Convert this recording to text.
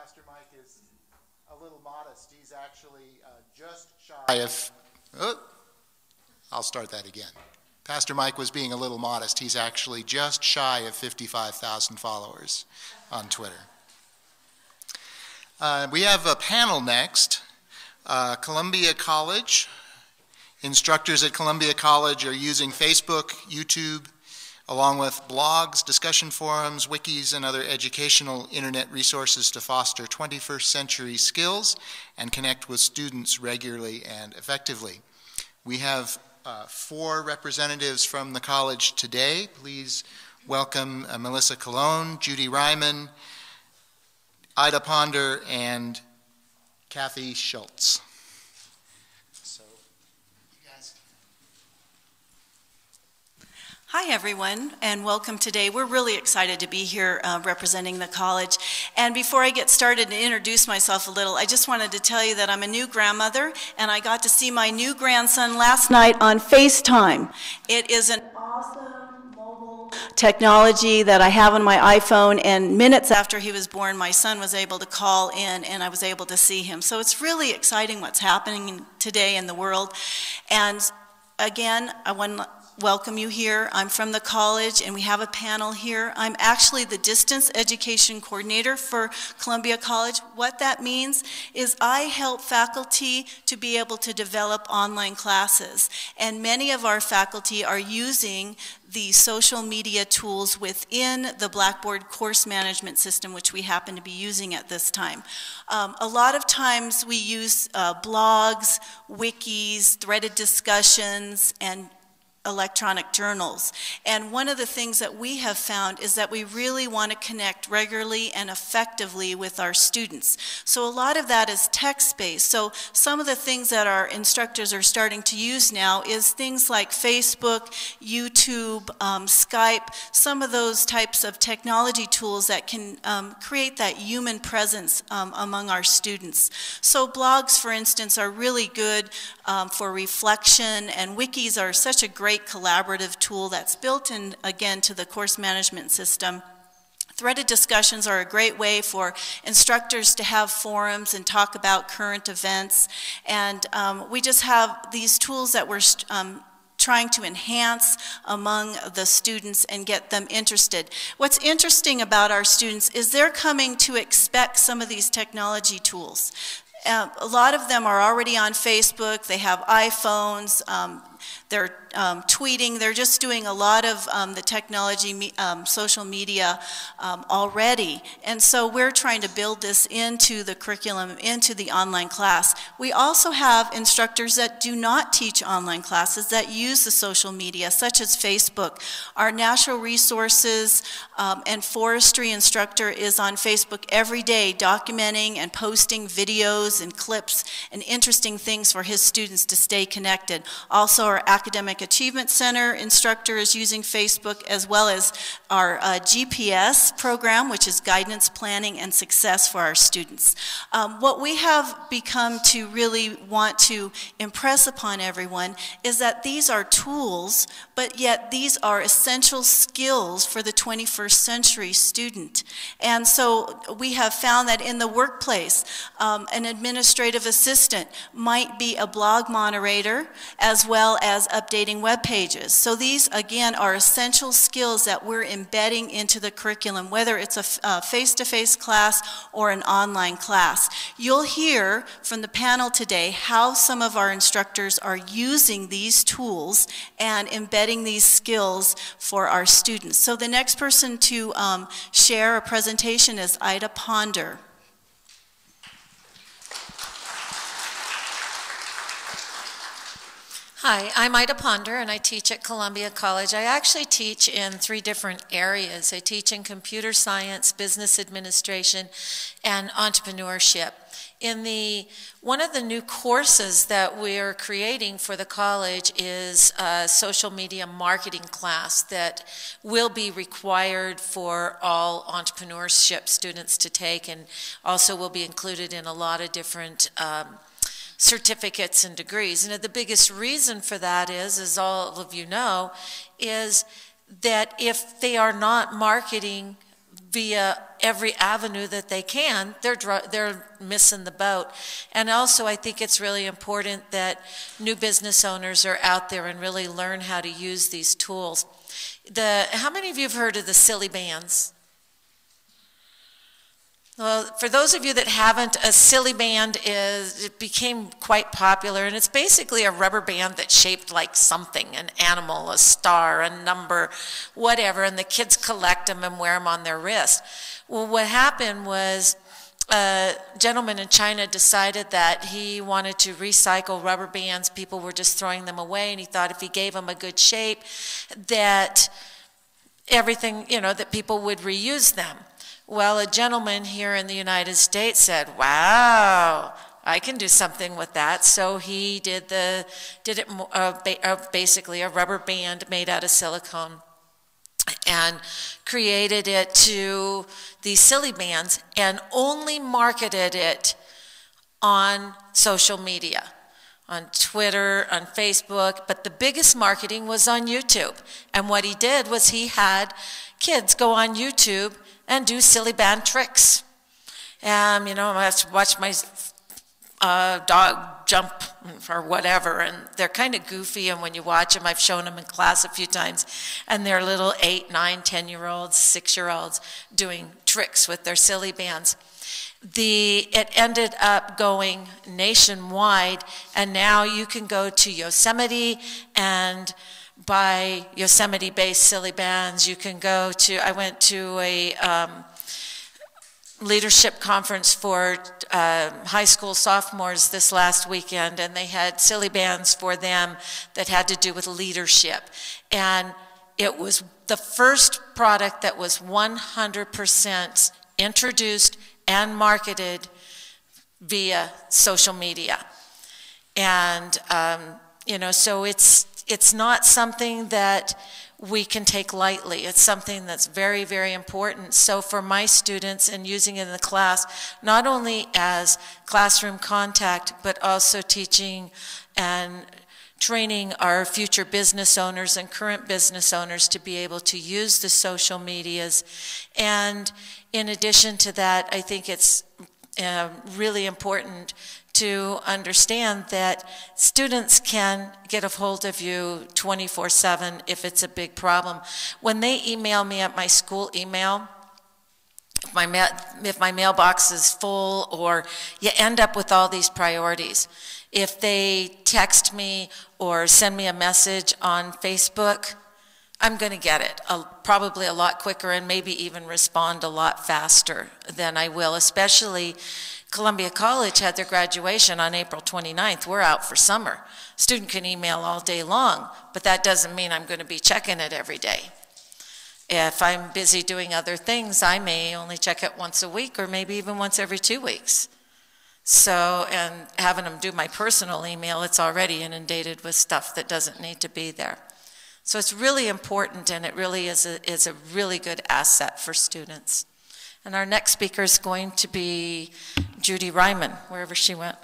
Pastor Mike is a little modest. He's actually just shy of, I'll start that again. Pastor Mike was being a little modest. He's actually just shy of 55,000 followers on Twitter. We have a panel next. Columbia College. Instructors at Columbia College are using Facebook, YouTube, along with blogs, discussion forums, wikis, and other educational internet resources to foster 21st century skills and connect with students regularly and effectively. We have 4 representatives from the college today. Please welcome Melissa Colón, Judy Reiman, Ida Ponder, and Kathy Schultz. Hi everyone, and welcome today. We're really excited to be here representing the college. And before I get started and introduce myself a little, I just wanted to tell you that I'm a new grandmother, and I got to see my new grandson last night on FaceTime. It is an awesome mobile technology that I have on my iPhone, and minutes after he was born, my son was able to call in, and I was able to see him. So it's really exciting what's happening today in the world. And again, I want to welcome you here. I'm from the college and we have a panel here. I'm actually the distance education coordinator for Columbia College. What that means is I help faculty to be able to develop online classes, and many of our faculty are using the social media tools within the Blackboard course management system, which we happen to be using at this time. A lot of times we use blogs, wikis, threaded discussions, and electronic journals. And one of the things that we have found is that we really want to connect regularly and effectively with our students. So a lot of that is text-based. So some of the things that our instructors are starting to use now is things like Facebook, YouTube, Skype, some of those types of technology tools that can create that human presence among our students. So blogs, for instance, are really good for reflection, and wikis are such a great collaborative tool that's built in, again, to the course management system. Threaded discussions are a great way for instructors to have forums and talk about current events. And we just have these tools that we're trying to enhance among the students and get them interested. What's interesting about our students is they're coming to expect some of these technology tools. A lot of them are already on Facebook, they have iPhones, they're tweeting, they're just doing a lot of the technology, social media already. And so we're trying to build this into the curriculum, into the online class. We also have instructors that do not teach online classes that use the social media, such as Facebook. Our natural resources and forestry instructor is on Facebook every day documenting and posting videos and clips and interesting things for his students to stay connected. Also, our Academic Achievement Center instructor is using Facebook, as well as our GPS program, which is guidance, planning, and success for our students. What we have become to really want to impress upon everyone is that these are tools, but yet these are essential skills for the 21st century student. And so we have found that in the workplace, an administrative assistant might be a blog moderator as well as updating web pages. So these, again, are essential skills that we're embedding into the curriculum, whether it's a face-to-face class or an online class. You'll hear from the panel today how some of our instructors are using these tools and embedding these skills for our students. So the next person to share a presentation is Ida Ponder. Hi, I'm Ida Ponder, and I teach at Columbia College. I actually teach in 3 different areas. I teach in computer science, business administration, and entrepreneurship. One of the new courses that we're creating for the college is a social media marketing class that will be required for all entrepreneurship students to take, and also will be included in a lot of different certificates and degrees. And the biggest reason for that is, as all of you know, is that if they are not marketing via every avenue that they can, they're missing the boat. And also I think it's really important that new business owners are out there and really learn how to use these tools. How many of you have heard of the silly bands? Well, for those of you that haven't, a silly band it became quite popular, and it's basically a rubber band that's shaped like something, an animal, a star, a number, whatever, and the kids collect them and wear them on their wrist. Well, what happened was a gentleman in China decided that he wanted to recycle rubber bands. People were just throwing them away, and he thought if he gave them a good shape that everything, that people would reuse them. Well, a gentleman here in the United States said, wow, I can do something with that. So he did basically a rubber band made out of silicone and created it to these silly bands and only marketed it on social media, on Twitter, on Facebook, but the biggest marketing was on YouTube. And what he did was he had kids go on YouTube and do silly band tricks. I have to watch my dog jump or whatever, and they're kind of goofy, and when you watch them, I've shown them in class a few times, and they're little 8, 9, 10-year-olds, 6-year-olds doing tricks with their silly bands. It ended up going nationwide, and now you can go to Yosemite and buy Yosemite-based silly bands. You can go to, I went to a leadership conference for high school sophomores this last weekend, and they had silly bands for them that had to do with leadership. And it was the first product that was 100% introduced and marketed via social media. And, so it's not something that we can take lightly. It's something that's very, very important. So for my students and using it in the class, not only as classroom contact, but also teaching and training our future business owners and current business owners to be able to use the social medias. And in addition to that, I think it's really important to understand that students can get a hold of you 24/7 if it's a big problem. When they email me at my school email, if my mailbox is full, or you end up with all these priorities. If they text me or send me a message on Facebook, I'm going to get it probably a lot quicker and maybe even respond a lot faster than I will, especially Columbia College had their graduation on April 29th. We're out for summer. Student can email all day long, but that doesn't mean I'm going to be checking it every day. If I'm busy doing other things, I may only check it once a week or maybe even once every 2 weeks. So, and having them do my personal email, it's already inundated with stuff that doesn't need to be there. So it's really important, and it really is a really good asset for students. And our next speaker is going to be Judy Reiman, wherever she went.